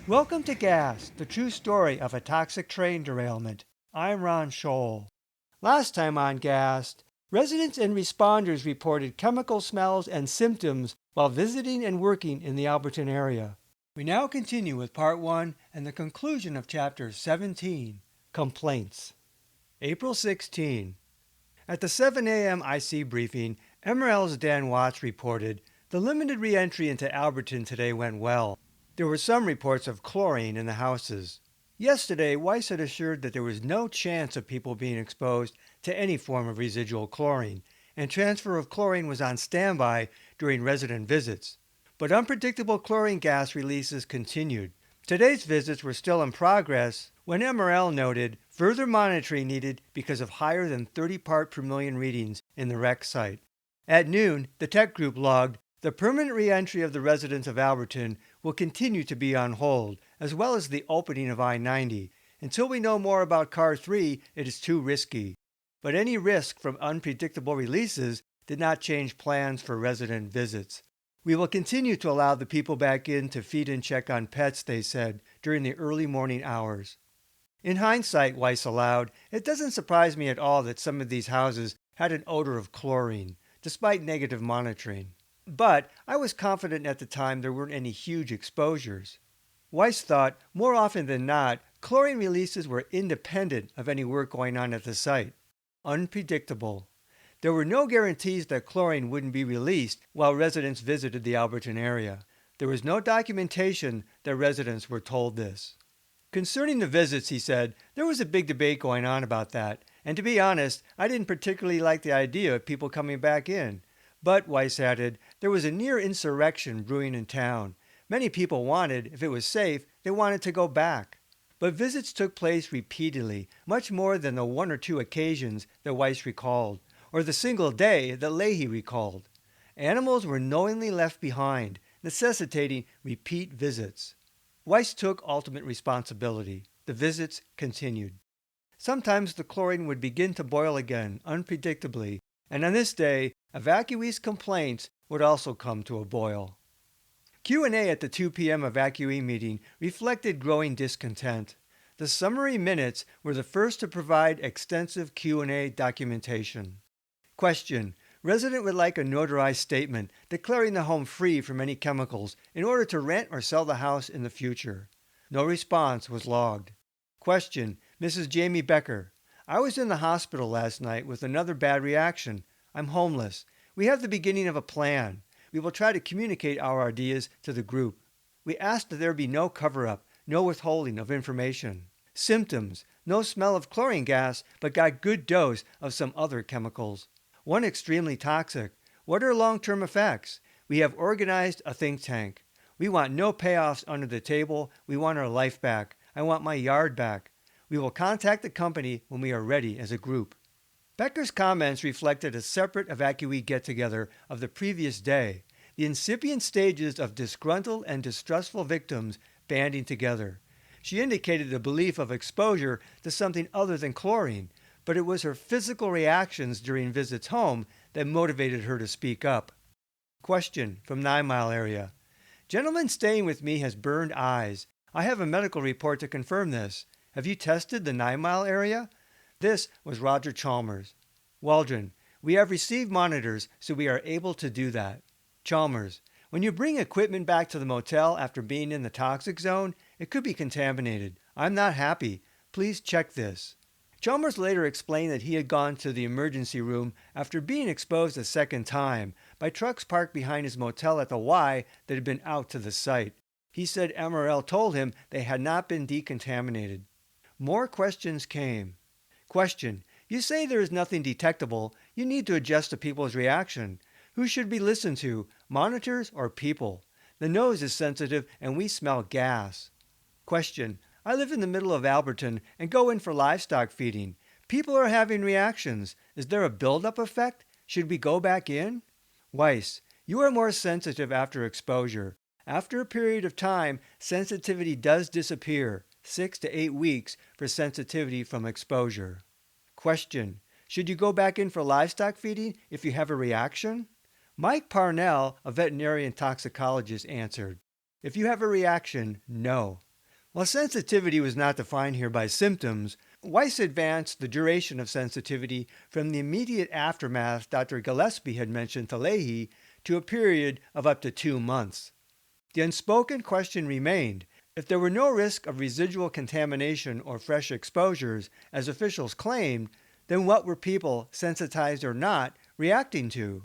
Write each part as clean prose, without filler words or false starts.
Welcome to Gas, the true story of a toxic train derailment. I'm Ron Scholl. Last time on Gas, residents and responders reported chemical smells and symptoms while visiting and working in the Alberton area. We now continue with Part 1 and the conclusion of Chapter 17, Complaints. April 16. At the 7 a.m. IC briefing, MRL's Dan Watts reported, "The limited re-entry into Alberton today went well. There were some reports of chlorine in the houses." Yesterday, Weiss had assured that there was no chance of people being exposed to any form of residual chlorine, and transfer of chlorine was on standby during resident visits. But unpredictable chlorine gas releases continued. Today's visits were still in progress when MRL noted further monitoring needed because of higher than 30 part per million readings in the wreck site. At noon, the tech group logged, "The permanent re-entry of the residents of Alberton will continue to be on hold, as well as the opening of I-90. Until we know more about Car 3, it is too risky." But any risk from unpredictable releases did not change plans for resident visits. "We will continue to allow the people back in to feed and check on pets," they said, during the early morning hours. In hindsight, Weiss allowed, "It doesn't surprise me at all that some of these houses had an odor of chlorine, despite negative monitoring. But I was confident at the time there weren't any huge exposures." Weiss thought, more often than not, chlorine releases were independent of any work going on at the site. Unpredictable. There were no guarantees that chlorine wouldn't be released while residents visited the Alberton area. There was no documentation that residents were told this. Concerning the visits, he said, "There was a big debate going on about that, and to be honest, I didn't particularly like the idea of people coming back in. But," Weiss added, "there was a near insurrection brewing in town. Many people wanted, if it was safe, they wanted to go back." But visits took place repeatedly, much more than the one or two occasions that Weiss recalled, or the single day that Leahy recalled. Animals were knowingly left behind, necessitating repeat visits. Weiss took ultimate responsibility. The visits continued. Sometimes the chlorine would begin to boil again, unpredictably, and on this day, evacuees' complaints would also come to a boil. Q&A at the 2 p.m. evacuee meeting reflected growing discontent. The summary minutes were the first to provide extensive Q&A documentation. Question: Resident would like a notarized statement declaring the home free from any chemicals in order to rent or sell the house in the future. No response was logged. Question: Mrs. Jamie Becker: "I was in the hospital last night with another bad reaction. I'm homeless. We have the beginning of a plan. We will try to communicate our ideas to the group. We ask that there be no cover-up, no withholding of information. Symptoms: no smell of chlorine gas, but got good dose of some other chemicals. One extremely toxic. What are long-term effects? We have organized a think tank. We want no payoffs under the table. We want our life back. I want my yard back. We will contact the company when we are ready as a group." Becker's comments reflected a separate evacuee get-together of the previous day, the incipient stages of disgruntled and distrustful victims banding together. She indicated a belief of exposure to something other than chlorine, but it was her physical reactions during visits home that motivated her to speak up. Question from 9 Mile area: "Gentleman staying with me has burned eyes. I have a medical report to confirm this. Have you tested the 9 Mile area?" This was Roger Chalmers. Waldron: "We have received monitors, so we are able to do that." Chalmers: "When you bring equipment back to the motel after being in the toxic zone, it could be contaminated. I'm not happy. Please check this." Chalmers later explained that he had gone to the emergency room after being exposed a second time by trucks parked behind his motel at the Y that had been out to the site. He said MRL told him they had not been decontaminated. More questions came. Question: "You say there is nothing detectable. You need to adjust to people's reaction. Who should be listened to, monitors or people? The nose is sensitive and we smell gas." Question: "I live in the middle of Alberton and go in for livestock feeding. People are having reactions. Is there a buildup effect? Should we go back in?" Weiss: "You are more sensitive after exposure. After a period of time, sensitivity does disappear, 6 to 8 weeks for sensitivity from exposure." Question: "Should you go back in for livestock feeding if you have a reaction?" Mike Parnell, a veterinarian toxicologist, answered, "If you have a reaction, no. While sensitivity was not defined here by symptoms, Weiss advanced the duration of sensitivity from the immediate aftermath Dr. Gillespie had mentioned to Leahy to a period of up to 2 months. The unspoken question remained: if there were no risk of residual contamination or fresh exposures, as officials claimed, then what were people, sensitized or not, reacting to?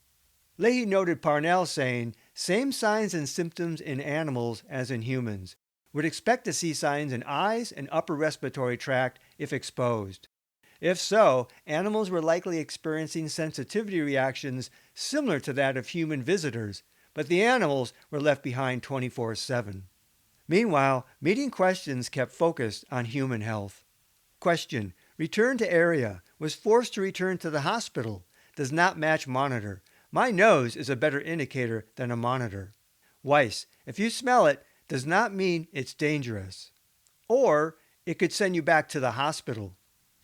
Leahy noted Parnell saying, same signs and symptoms in animals as in humans. Would expect to see signs in eyes and upper respiratory tract if exposed. If so, animals were likely experiencing sensitivity reactions similar to that of human visitors, but the animals were left behind 24/7. Meanwhile, meeting questions kept focused on human health. Question: return to area. Was forced to return to the hospital. Does not match monitor. My nose is a better indicator than a monitor. Weiss: if you smell it, does not mean it's dangerous. Or it could send you back to the hospital.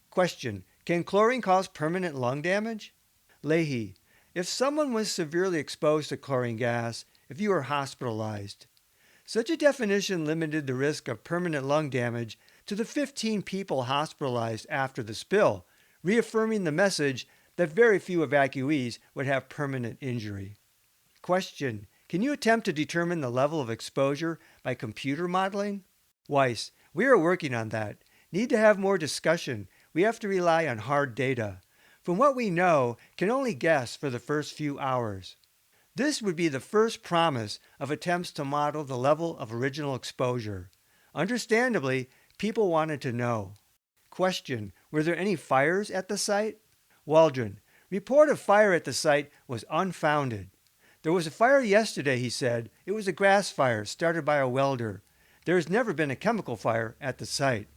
Question: can chlorine cause permanent lung damage? Leahy: if someone was severely exposed to chlorine gas, if you were hospitalized. Such a definition limited the risk of permanent lung damage to the 15 people hospitalized after the spill, reaffirming the message that very few evacuees would have permanent injury. Question: can you attempt to determine the level of exposure by computer modeling? Weiss: we are working on that. Need to have more discussion. We have to rely on hard data. From what we know, can only guess for the first few hours. This would be the first promise of attempts to model the level of original exposure. Understandably, people wanted to know. Question: were there any fires at the site? Waldron: report of fire at the site was unfounded. There was a fire yesterday, he said. It was a grass fire started by a welder. There has never been a chemical fire at the site.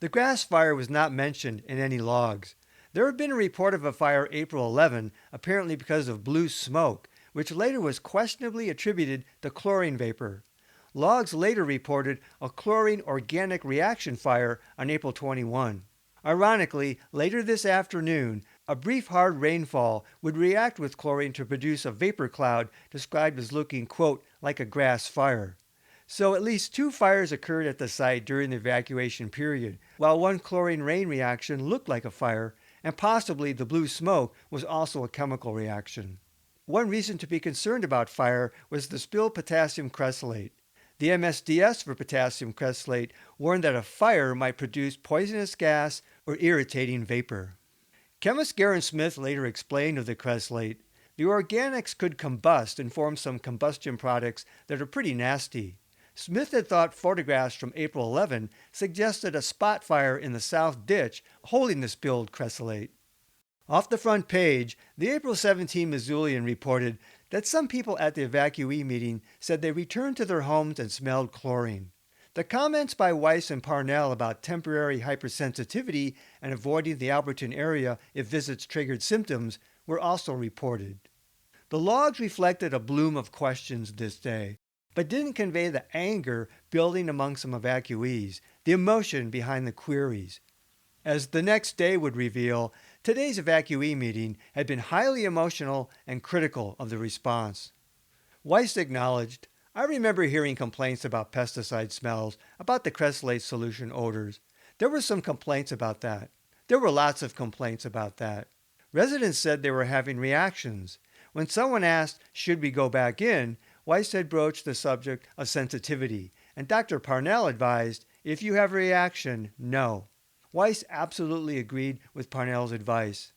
The grass fire was not mentioned in any logs. There had been a report of a fire April 11, apparently because of blue smoke, which later was questionably attributed to chlorine vapor. Logs later reported a chlorine organic reaction fire on April 21. Ironically, later this afternoon, a brief hard rainfall would react with chlorine to produce a vapor cloud described as looking, quote, like a grass fire. So at least 2 fires occurred at the site during the evacuation period, while one chlorine rain reaction looked like a fire, and possibly the blue smoke was also a chemical reaction. One reason to be concerned about fire was the spilled potassium cresylate. The MSDS for potassium cresylate warned that a fire might produce poisonous gas or irritating vapor. Chemist Garen Smith later explained of the cresylate, the organics could combust and form some combustion products that are pretty nasty. Smith had thought photographs from April 11 suggested a spot fire in the south ditch holding the spilled cresylate. Off the front page, the April 17 Missoulian reported that some people at the evacuee meeting said they returned to their homes and smelled chlorine. The comments by Weiss and Parnell about temporary hypersensitivity and avoiding the Alberton area if visits triggered symptoms were also reported. The logs reflected a bloom of questions this day, but didn't convey the anger building among some evacuees, the emotion behind the queries. As the next day would reveal, today's evacuee meeting had been highly emotional and critical of the response. Weiss acknowledged, I remember hearing complaints about pesticide smells, about the cresylate solution odors. There were some complaints about that. There were lots of complaints about that. Residents said they were having reactions. When someone asked, should we go back in, Weiss had broached the subject of sensitivity, and Dr. Parnell advised, if you have a reaction, no. Weiss absolutely agreed with Parnell's advice.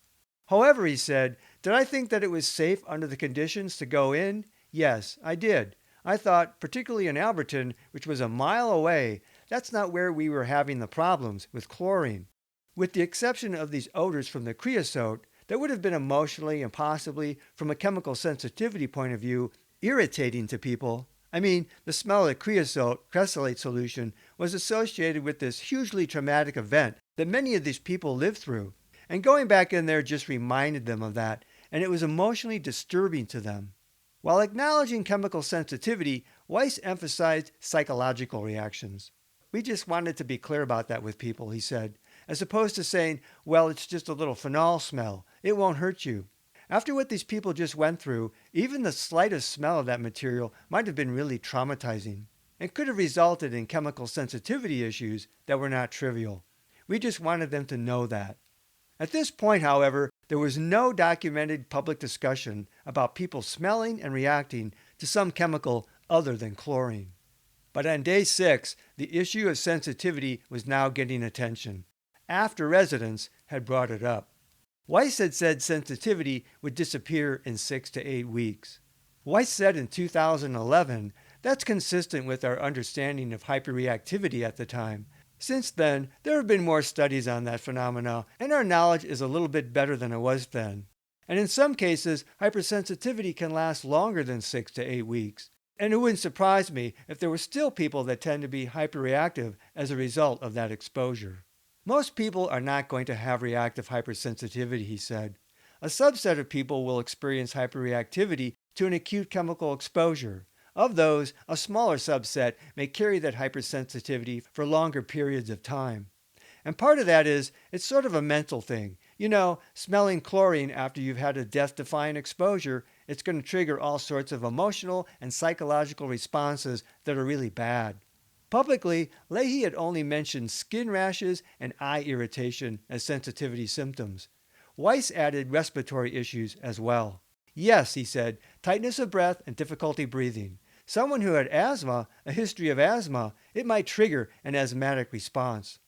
However, he said, did I think that it was safe under the conditions to go in? Yes, I did. I thought, particularly in Alberton, which was a mile away, that's not where we were having the problems with chlorine. With the exception of these odors from the creosote, that would have been emotionally and possibly, from a chemical sensitivity point of view, irritating to people. I mean, the smell of the creosote cresylate solution was associated with this hugely traumatic event that many of these people lived through. And going back in there just reminded them of that, and it was emotionally disturbing to them. While acknowledging chemical sensitivity, Weiss emphasized psychological reactions. We just wanted to be clear about that with people, he said, as opposed to saying, well, it's just a little phenol smell. It won't hurt you. After what these people just went through, even the slightest smell of that material might have been really traumatizing. and could have resulted in chemical sensitivity issues that were not trivial. We just wanted them to know that. At this point, however, there was no documented public discussion about people smelling and reacting to some chemical other than chlorine. But on day 6, the issue of sensitivity was now getting attention, after residents had brought it up. Weiss had said sensitivity would disappear in 6 to 8 weeks. Weiss said in 2011 that's consistent with our understanding of hyperreactivity at the time. Since then, there have been more studies on that phenomena, and our knowledge is a little bit better than it was then. And in some cases, hypersensitivity can last longer than 6 to 8 weeks. And it wouldn't surprise me if there were still people that tend to be hyperreactive as a result of that exposure. Most people are not going to have reactive hypersensitivity, he said. A subset of people will experience hyperreactivity to an acute chemical exposure. Of those, a smaller subset may carry that hypersensitivity for longer periods of time. And part of that is, it's sort of a mental thing. You know, smelling chlorine after you've had a death-defying exposure, it's going to trigger all sorts of emotional and psychological responses that are really bad. Publicly, Leahy had only mentioned skin rashes and eye irritation as sensitivity symptoms. Weiss added respiratory issues as well. Yes, he said, tightness of breath and difficulty breathing. Someone who had asthma, a history of asthma, it might trigger an asthmatic response.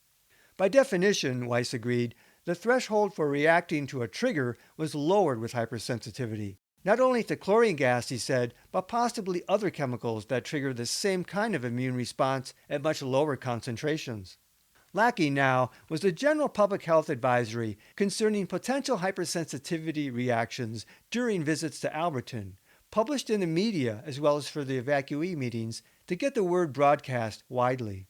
By definition, Weiss agreed, the threshold for reacting to a trigger was lowered with hypersensitivity. Not only to chlorine gas, he said, but possibly other chemicals that trigger the same kind of immune response at much lower concentrations. Lacking now was a general public health advisory concerning potential hypersensitivity reactions during visits to Alberton, published in the media as well as for the evacuee meetings to get the word broadcast widely.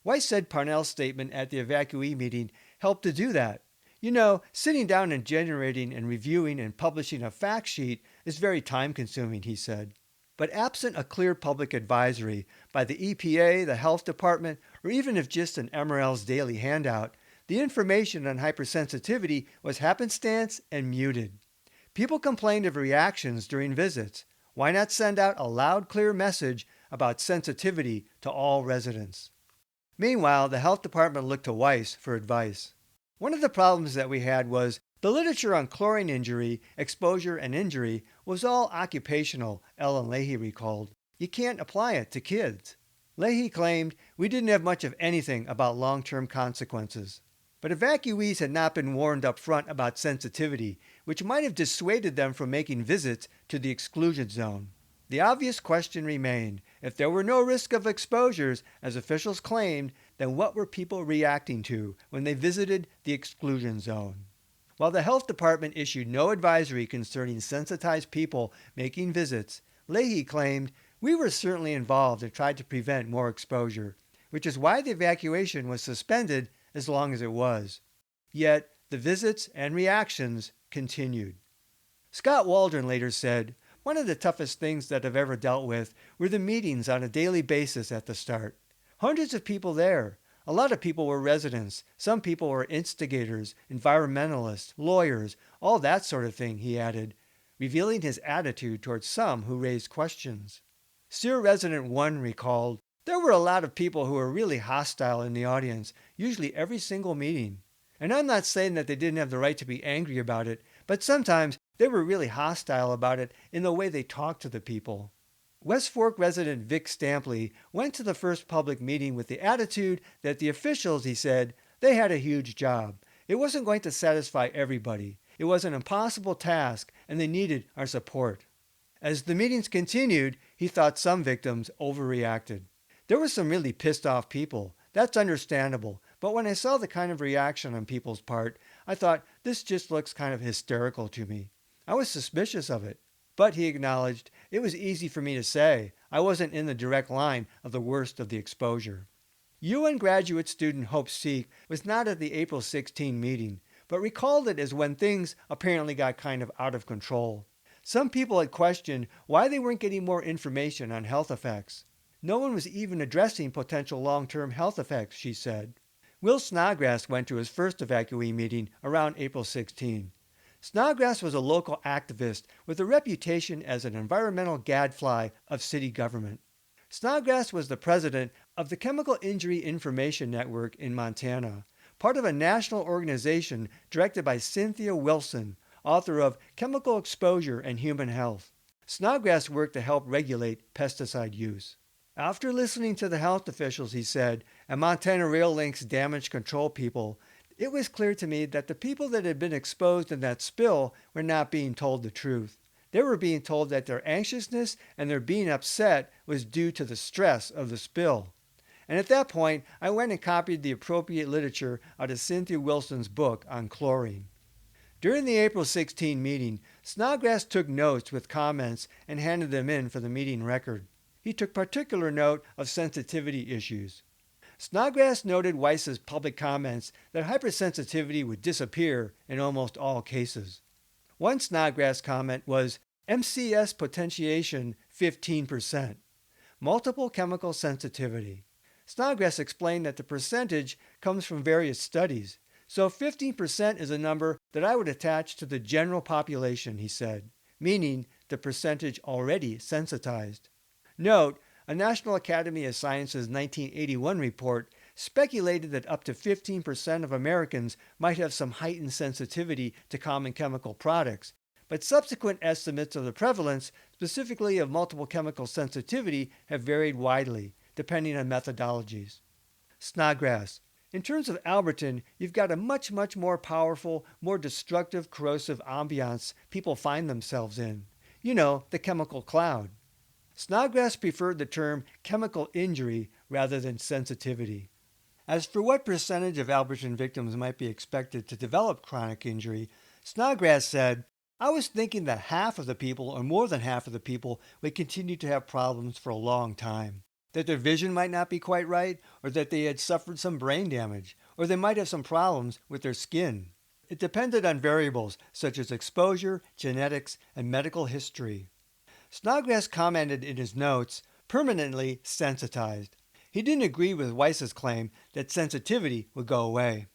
Weiss said Parnell's statement at the evacuee meeting helped to do that. You know, sitting down and generating and reviewing and publishing a fact sheet is very time-consuming, he said. But absent a clear public advisory by the EPA, the Health Department, or even if just an MRL's daily handout, the information on hypersensitivity was happenstance and muted. People complained of reactions during visits. Why not send out a loud, clear message about sensitivity to all residents? Meanwhile, the Health Department looked to Weiss for advice. One of the problems that we had was the literature on chlorine injury, exposure, and injury was all occupational, Ellen Leahy recalled. You can't apply it to kids. Leahy claimed we didn't have much of anything about long-term consequences. But evacuees had not been warned up front about sensitivity, which might have dissuaded them from making visits to the exclusion zone. The obvious question remained, if there were no risk of exposures, as officials claimed, then what were people reacting to when they visited the exclusion zone? While the Health Department issued no advisory concerning sensitized people making visits, Leahy claimed, we were certainly involved and tried to prevent more exposure, which is why the evacuation was suspended as long as it was. Yet, the visits and reactions continued. Scott Waldron later said, one of the toughest things that I've ever dealt with were the meetings on a daily basis at the start. Hundreds of people there. A lot of people were residents. Some people were instigators, environmentalists, lawyers, all that sort of thing, he added, revealing his attitude towards some who raised questions. SEER Resident 1 recalled, there were a lot of people who were really hostile in the audience, usually every single meeting. And I'm not saying that they didn't have the right to be angry about it, but sometimes they were really hostile about it in the way they talked to the people. West Fork resident Vic Stampley went to the first public meeting with the attitude that the officials, he said, they had a huge job. It wasn't going to satisfy everybody. It was an impossible task, and they needed our support. As the meetings continued, he thought some victims overreacted. There were some really pissed off people. That's understandable. But when I saw the kind of reaction on people's part, I thought, this just looks kind of hysterical to me. I was suspicious of it. But he acknowledged, it was easy for me to say. I wasn't in the direct line of the worst of the exposure. UN graduate student Hope Seek was not at the April 16 meeting, but recalled it as when things apparently got kind of out of control. Some people had questioned why they weren't getting more information on health effects. No one was even addressing potential long-term health effects, she said. Will Snodgrass went to his first evacuee meeting around April 16. Snodgrass was a local activist with a reputation as an environmental gadfly of city government. Snodgrass was the president of the Chemical Injury Information Network in Montana, part of a national organization directed by Cynthia Wilson, author of Chemical Exposure and Human Health. Snodgrass worked to help regulate pesticide use. After listening to the health officials, he said, and Montana Rail Link's damage control people, it was clear to me that the people that had been exposed in that spill were not being told the truth. They were being told that their anxiousness and their being upset was due to the stress of the spill. And at that point, I went and copied the appropriate literature out of Cynthia Wilson's book on chlorine. During the April 16 meeting, Snodgrass took notes with comments and handed them in for the meeting record. He took particular note of sensitivity issues. Snodgrass noted Weiss's public comments that hypersensitivity would disappear in almost all cases. One Snodgrass comment was MCS potentiation 15%, multiple chemical sensitivity. Snodgrass explained that the percentage comes from various studies, so 15% is a number that I would attach to the general population, he said, meaning the percentage already sensitized. Note, a National Academy of Sciences 1981 report speculated that up to 15% of Americans might have some heightened sensitivity to common chemical products, but subsequent estimates of the prevalence, specifically of multiple chemical sensitivity, have varied widely, depending on methodologies. Snodgrass. In terms of Alberton, you've got a much more powerful, more destructive, corrosive ambiance people find themselves in. You know, the chemical cloud. Snodgrass preferred the term chemical injury rather than sensitivity. As for what percentage of Alberton victims might be expected to develop chronic injury, Snodgrass said, I was thinking that half of the people, or more than half of the people, would continue to have problems for a long time. That their vision might not be quite right, or that they had suffered some brain damage, or they might have some problems with their skin. It depended on variables such as exposure, genetics, and medical history. Snodgrass commented in his notes, permanently sensitized. He didn't agree with Weiss's claim that sensitivity would go away.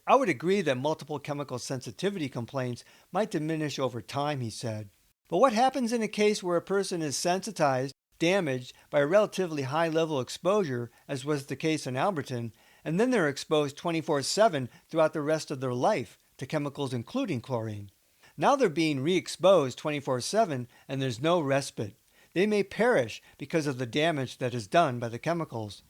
I would agree that multiple chemical sensitivity complaints might diminish over time, he said. But what happens in a case where a person is sensitized, damaged by a relatively high-level exposure, as was the case in Alberton, and then they're exposed 24/7 throughout the rest of their life to chemicals including chlorine? Now they're being re-exposed 24/7 and there's no respite. They may perish because of the damage that is done by the chemicals.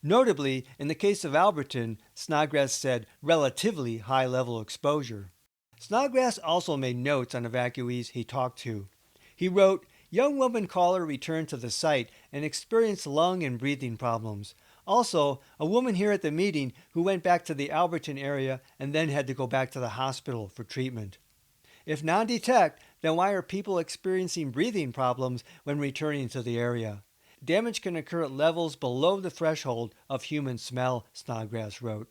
Notably, in the case of Alberton, Snodgrass said relatively high-level exposure. Snodgrass also made notes on evacuees he talked to. He wrote, young woman caller returned to the site and experienced lung and breathing problems. Also, a woman here at the meeting who went back to the Alberton area and then had to go back to the hospital for treatment. If non-detect, then why are people experiencing breathing problems when returning to the area? Damage can occur at levels below the threshold of human smell, Snodgrass wrote.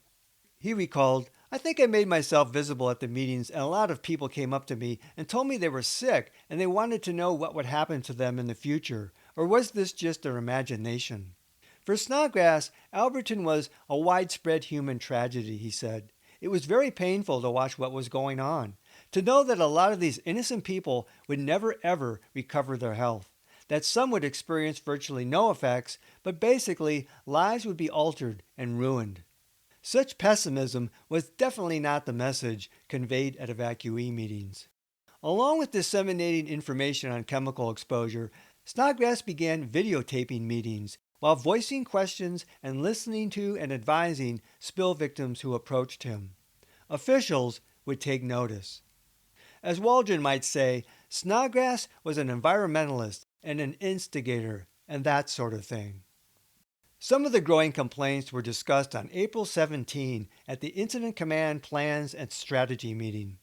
He recalled, I think I made myself visible at the meetings and a lot of people came up to me and told me they were sick and they wanted to know what would happen to them in the future, or was this just their imagination? For Snodgrass, Alberton was a widespread human tragedy, he said. It was very painful to watch what was going on, to know that a lot of these innocent people would never ever recover their health, that some would experience virtually no effects, but basically lives would be altered and ruined. Such pessimism was definitely not the message conveyed at evacuee meetings. Along with disseminating information on chemical exposure, Snodgrass began videotaping meetings while voicing questions and listening to and advising spill victims who approached him. Officials would take notice. As Waldron might say, Snodgrass was an environmentalist and an instigator and that sort of thing. Some of the growing complaints were discussed on April 17 at the Incident Command Plans and Strategy meeting.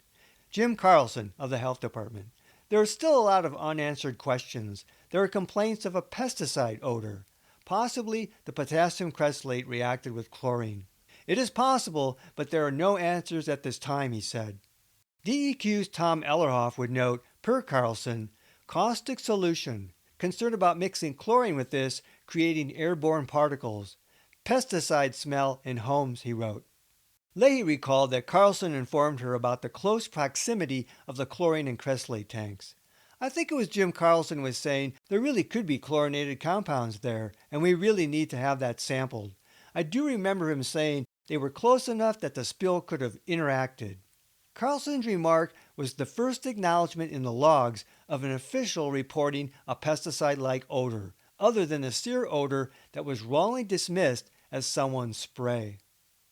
Jim Carlson of the Health Department. There are still a lot of unanswered questions. There are complaints of a pesticide odor. Possibly the potassium cresylate reacted with chlorine. It is possible, but there are no answers at this time, he said. DEQ's Tom Ellerhoff would note, per Carlson, caustic solution, concern about mixing chlorine with this, creating airborne particles. Pesticide smell in homes, he wrote. Leahy recalled that Carlson informed her about the close proximity of the chlorine and cresylate tanks. I think it was Jim Carlson was saying there really could be chlorinated compounds there, and we really need to have that sampled. I do remember him saying they were close enough that the spill could have interacted. Carlson's remark was the first acknowledgement in the logs of an official reporting a pesticide-like odor, other than the sear odor that was wrongly dismissed as someone's spray.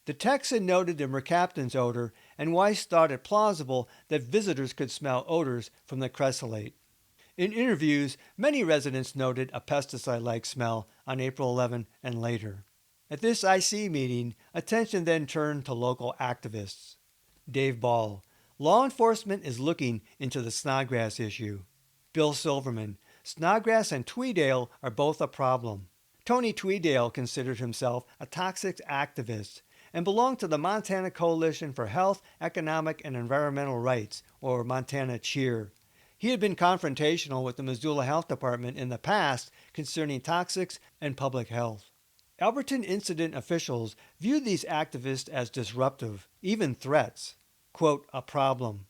The Texan noted the mercaptan's odor, and Weiss thought it plausible that visitors could smell odors from the cressolate. In interviews, many residents noted a pesticide-like smell on April 11 and later. At this IC meeting, attention then turned to local activists. Dave Ball, law enforcement is looking into the snodgrass issue. Bill Silverman, snodgrass and Tweedale are both a problem. Tony Tweedale considered himself a toxic activist and belonged to the Montana Coalition for Health, Economic, and Environmental Rights, or Montana CHEER. He had been confrontational with the Missoula Health Department in the past concerning toxics and public health. Alberton incident officials viewed these activists as disruptive, even threats. Quote, a problem.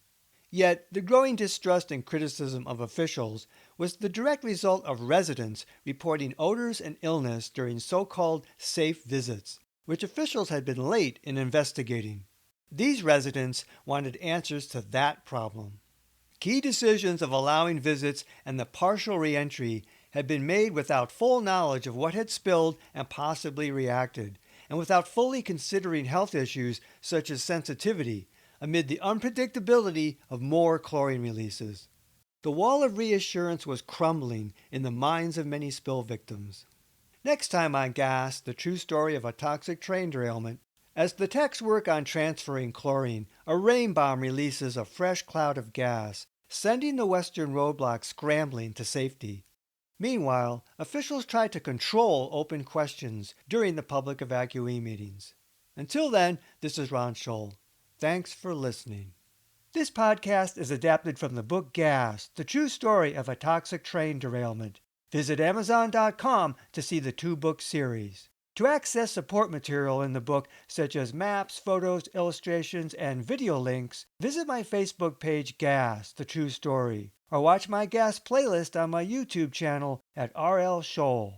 Yet, the growing distrust and criticism of officials was the direct result of residents reporting odors and illness during so-called safe visits, which officials had been late in investigating. These residents wanted answers to that problem. Key decisions of allowing visits and the partial reentry had been made without full knowledge of what had spilled and possibly reacted, and without fully considering health issues such as sensitivity, amid the unpredictability of more chlorine releases. The wall of reassurance was crumbling in the minds of many spill victims. Next time on Gas, the true story of a toxic train derailment. As the techs work on transferring chlorine, a rain bomb releases a fresh cloud of gas, sending the western roadblock scrambling to safety. Meanwhile, officials try to control open questions during the public evacuee meetings. Until then, this is Ron Scholl. Thanks for listening. This podcast is adapted from the book Gas, the true story of a toxic train derailment. Visit Amazon.com to see the 2-book series. To access support material in the book, such as maps, photos, illustrations, and video links, visit my Facebook page Gas, the true story, or watch my Gas playlist on my YouTube channel at RL Scholl.